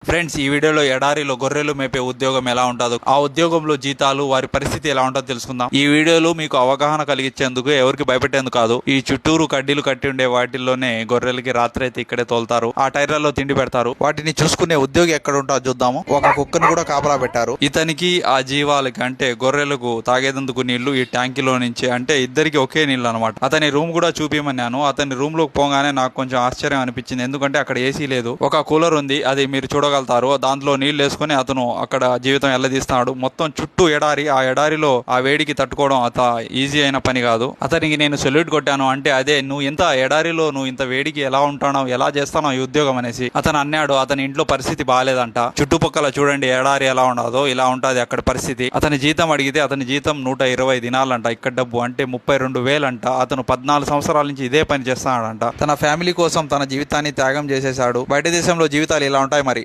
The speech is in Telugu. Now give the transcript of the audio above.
ఫ్రెండ్స్, ఈ వీడియోలో ఎడారిలో గొర్రెలు మేపే ఉద్యోగం ఎలా ఉంటుందో, ఆ ఉద్యోగంలో జీతాలు, వారి పరిస్థితి ఎలా ఉంటుందో తెలుసుకుందాం. ఈ వీడియోలో మీకు అవగాహన కలిగించేందుకు, ఎవరికి భయపెట్టేందుకు కాదు. ఈ చుట్టూరు కడ్డీలు కట్టి ఉండే వాటిల్లోనే గొర్రెలకి రాత్రి అయితే ఇక్కడే తోలుతారు. ఆ టైర్లలో తిండి పెడతారు. వాటిని చూసుకునే ఉద్యోగి ఎక్కడ ఉంటుందో చూద్దాము. ఒక కుక్కను కూడా కాపలా పెట్టారు. ఇతనికి ఆ జీవాలకి అంటే గొర్రెలకు తాగేందుకు నీళ్లు ఈ ట్యాంకీలో నుంచి, అంటే ఇద్దరికి ఒకే నీళ్లు అనమాట. అతని రూమ్ కూడా చూపించమన్నాను. అతని రూమ్ లోకి పోగానే నాకు కొంచెం ఆశ్చర్యం అనిపించింది. ఎందుకంటే అక్కడ ఏసీ లేదు, ఒక కూలర్ ఉంది. అది మీరు చూడగలుగుతారు. దాంట్లో నీళ్లు వేసుకుని అతను అక్కడ జీవితం ఎల్లదీస్తున్నాడు. మొత్తం చుట్టూ ఎడారి. ఆ ఎడారిలో ఆ వేడికి తట్టుకోవడం ఈజీ అయిన పని కాదు. అతనికి నేను సెల్యూట్ కొట్టాను. అంటే అదే, నువ్వు ఇంత ఎడారిలో నువ్వు ఇంత వేడికి ఎలా ఉంటానో, ఎలా చేస్తానో ఈ ఉద్యోగం అనేసి అతను అన్నాడు. అతని ఇంట్లో పరిస్థితి బాగాలేదంట. చుట్టుపక్కల చూడండి ఎడారి ఎలా ఉండదో, ఇలా ఉంటది అక్కడ పరిస్థితి. అతని జీతం అడిగితే అతని జీతం 120 దినాలంట. ఇక్కడ డబ్బు అంటే 32,000 అంట. అతను 14 సంవత్సరాల నుంచి ఇదే పని చేస్తున్నాడంట. తన ఫ్యామిలీ కోసం తన జీవితాన్ని త్యాగం చేసేశాడు. బయట దేశంలో జీవితాలు ఇలా ఉంటాయి మరి.